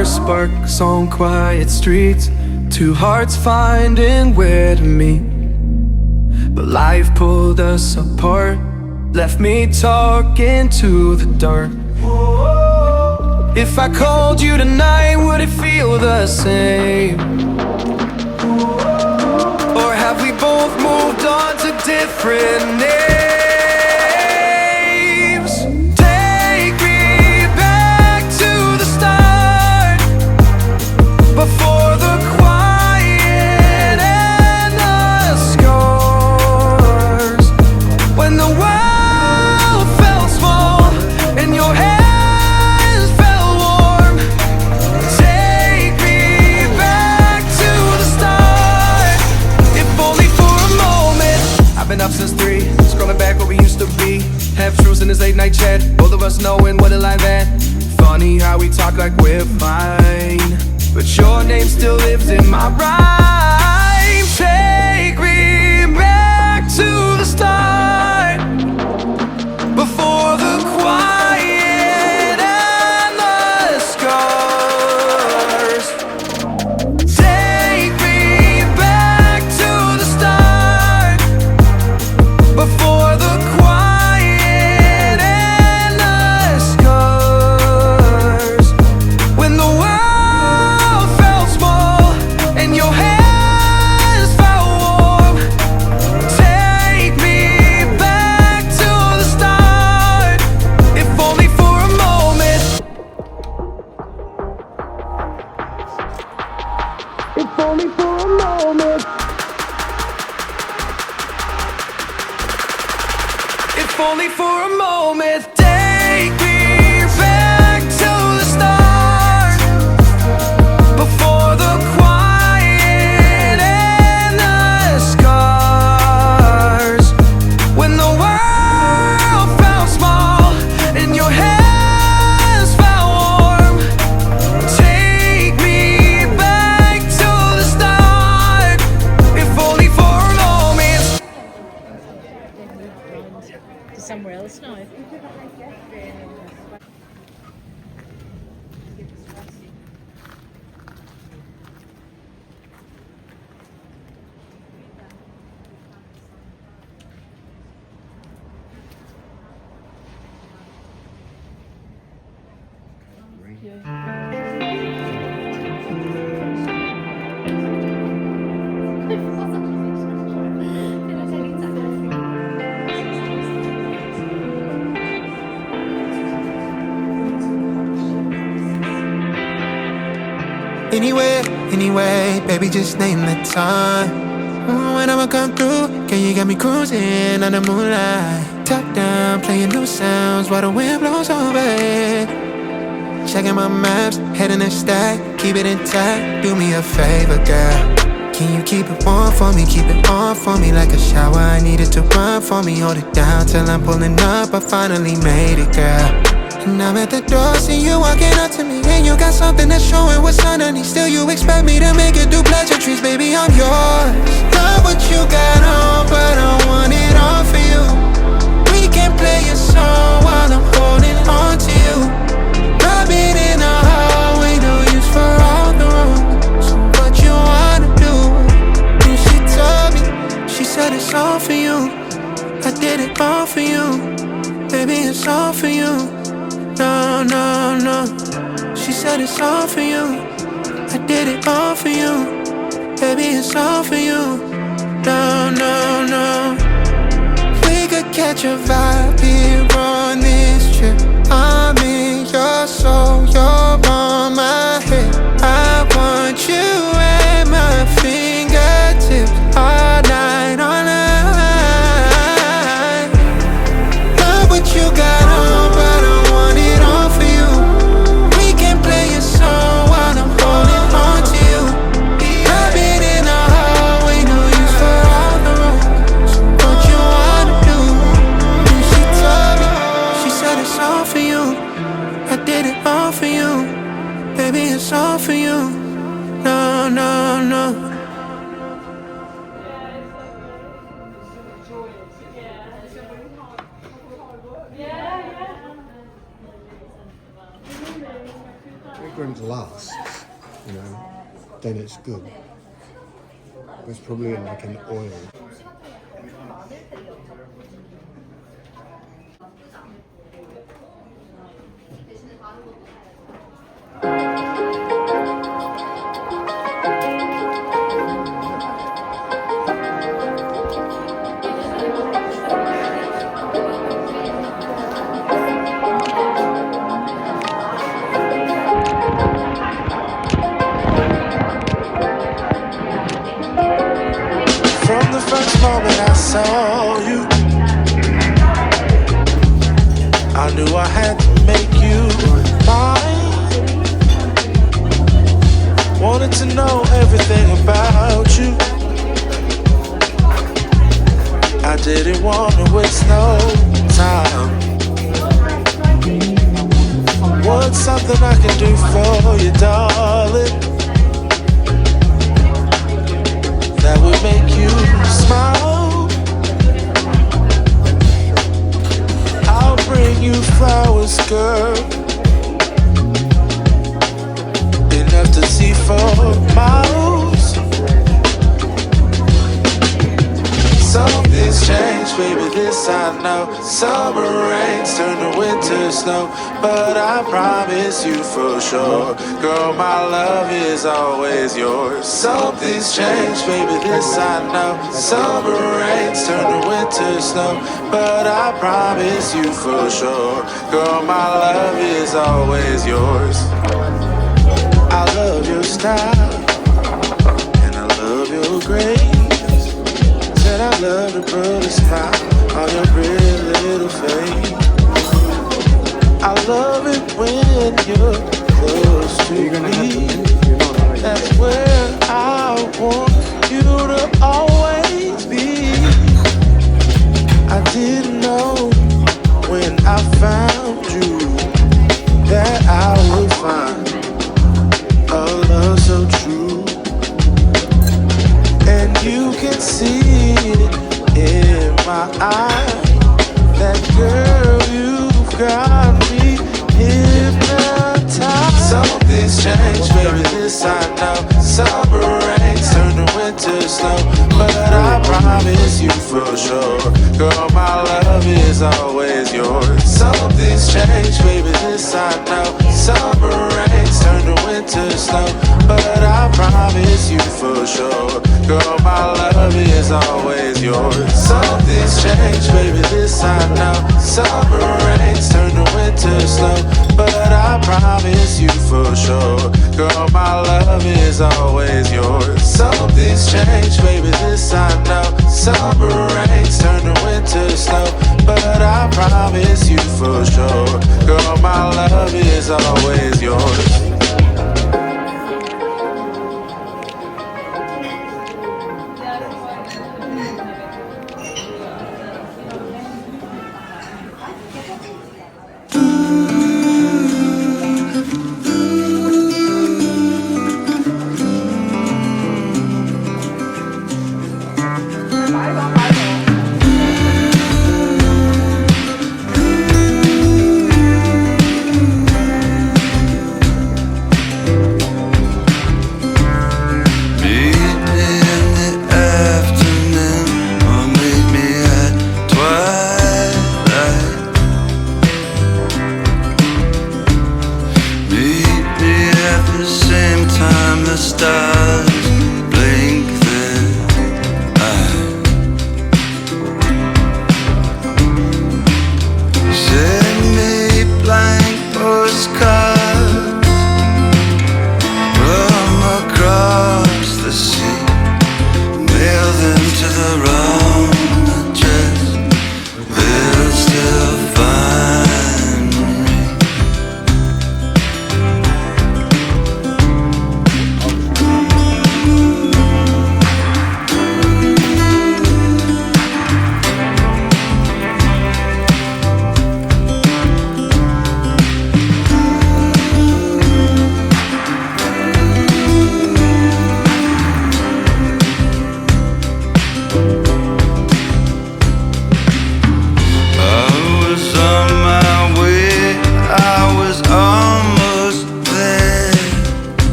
first sparks on quiet streets, two hearts finding where to meet. But life pulled us apart, left me talking to the dark. If I called you tonight, would it feel the same? Or have we both moved on to different names? Take me back to the start, before the quiet and the scars. When the world felt small and your hands felt warm. Take me back to the start, if only for a moment. I've been up since 3, scrolling back what we used to be. Half truths in this late night chat, both of us knowing what a life at. Funny how we talk like we're fine, but your name still lives in my rhyme. Take me back to the start, before the quiet and the scars. Take me back to the start, before the quiet and the scars. When the world felt small and your hands felt warm. Take me back to the start, if only for a moment. If only for a moment. If only for a moment. Take me back to the start, before the quiet and the scars. When the world felt small and your hands felt warm. Take me back to the start, if only for a moment. To somewhere else now. Anyway, baby, just name the time. When I'ma come through, girl, you got me cruising under moonlight. Top down, playing new sounds while the wind blows over it. Checking my maps, heading the stack, keep it intact. Do me a favor, girl. Can you keep it warm for me, keep it on for me like a shower? I need it to run for me, hold it down till I'm pulling up. I finally made it, girl. And I'm at the door, see you walking up to me, and you got something that's showing what's underneath. Still you expect me to make it do pleasantries, baby, I'm yours. Love what you got on, but I want it all for you. We can play a song while I'm holding on to you. Rub it in the hallway, no use for all the rooms. So what you wanna do? And she told me, she said it's all for you. I did it all for you, baby, it's all for you. No, no, no. She said it's all for you. I did it all for you, baby, it's all for you. No, no, no. We could catch a vibe here on this trip. I'm in your soul, you're on my head. I want you at my fingertips all night, all night. Love what you got on, but I want it all for you. We can play a song while I'm holding on to you. Rub it in the hallway, no use for all the roads. What you wanna do? And she told fragrance lasts, then it's good. It's probably like an oil. From the first moment I saw you, I knew I had to make you mine. Wanted to know everything about you. I didn't want to waste no time. What's something I can do for you, darling, that would make you smile? I'll bring you flowers, girl, enough to see for miles. Something's changed, baby, this I know. Summer rains turn to winter snow, but I promise you for sure, girl, my love is always yours. Something's changed, baby, this I know. Summer rains turn to winter snow, but I promise you for sure, girl, my love is always yours. I love your style, and I love your grace. Said I love to put a smile on your pretty little face. I love it when you're close to me. That's where I want you to always be. I didn't know when I found you that I would find a love so true. And you can see it in my eyes, that girl, you've got me hypnotized. Something's changed, baby, this I know. Summer rains turn to winter snow, but I promise you for sure, girl, my love is always yours. Something's changed, baby, this I know. Summer rains turn to winter snow, but I promise you for sure, girl, my love is always yours. Something's changed, baby, this I know. Summer rains turn to winter snow, but I promise you for sure, girl, my love is always yours. Something's changed, baby, this I know. Summer rains turn to winter snow, but I promise you for sure, girl, my love is always yours.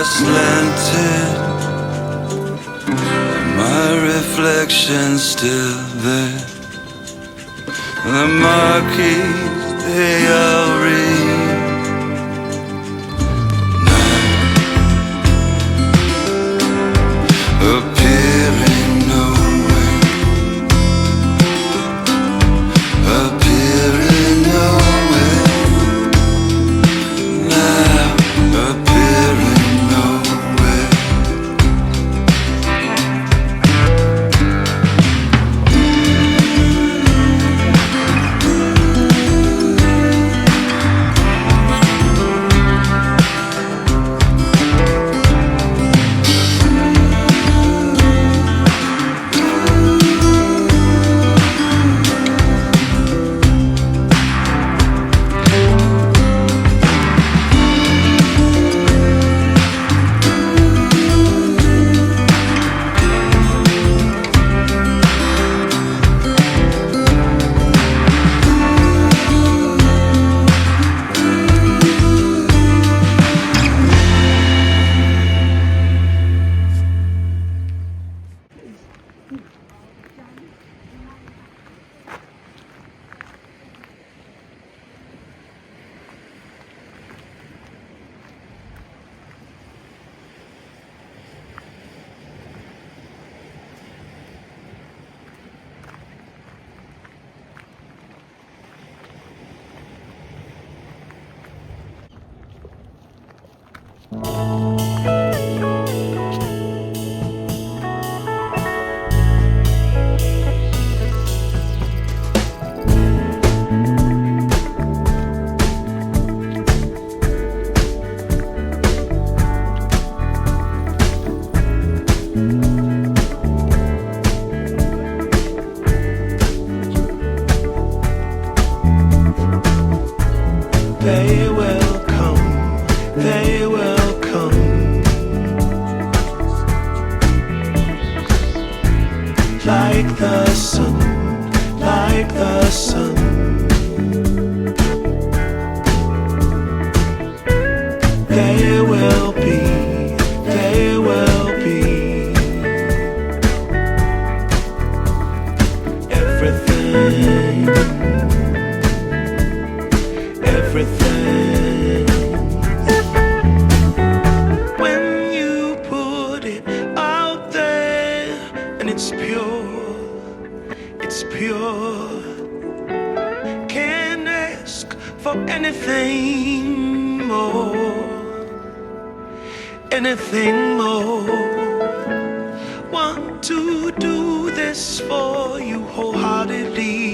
slanted, my reflection's still there. The marquees, they all read now, appearing nowhere, appearing nowhere, now appearing nowhere. They will come, they will come, like the sun, like the sun. They will be, they will be everything, everything. When you put it out there and it's pure, it's pure. Can't ask for anything more, anything more. Want to do this for you wholeheartedly.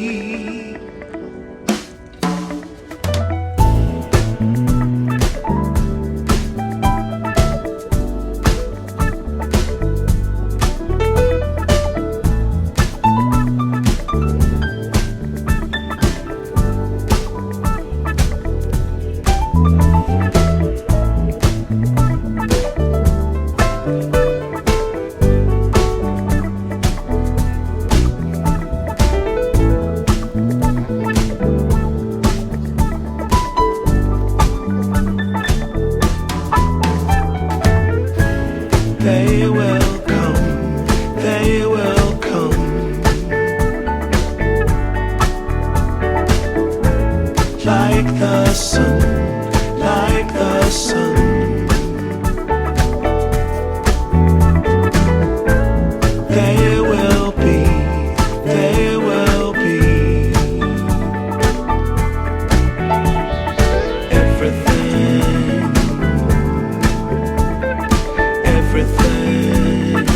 They will come, they will come, like the sun, like the sun. They will be, they will be everything, everything.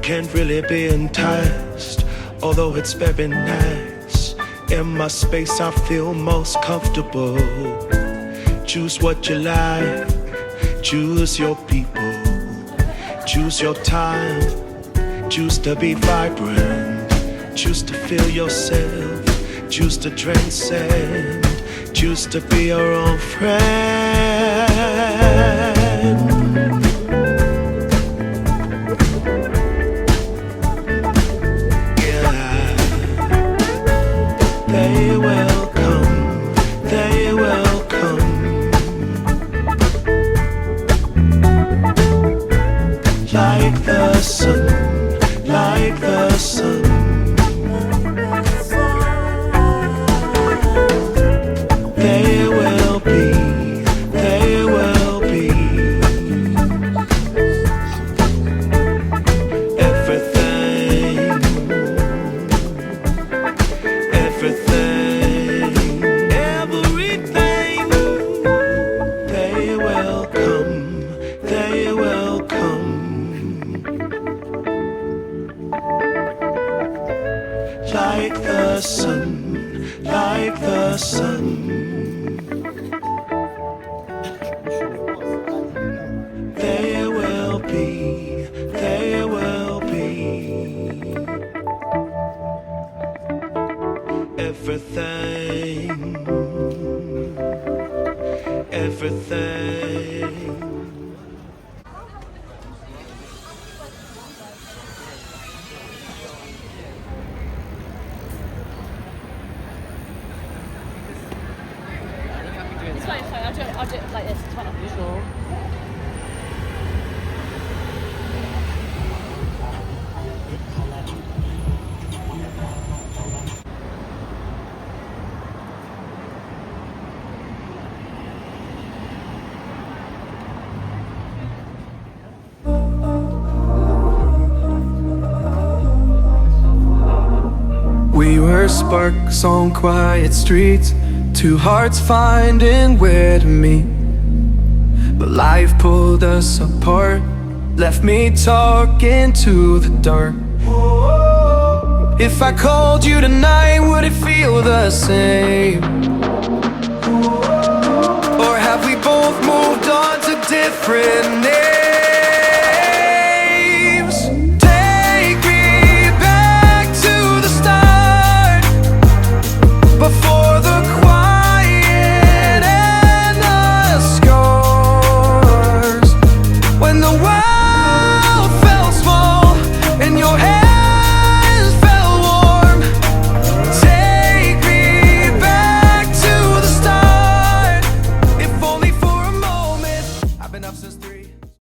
Can't really be enticed, although it's very nice. In my space I feel most comfortable. Choose what you like, choose your people, choose your time, choose to be vibrant, choose to feel yourself, choose to transcend, choose to be your own friend. Yeah. They will come, they will come, like the sun. There will be everything, everything. It's fine, it's fine. I'll do it like this. It's fine. Sure. We were sparks on quiet streets, two hearts finding where to meet. But life pulled us apart, left me talking to the dark. If I called you tonight, would it feel the same? Or have we both moved on to different names? Take me back to the start, before the quiet and the scars. When the world felt small and your hands felt warm. Take me back to the start, if only for a moment. I've been up since 3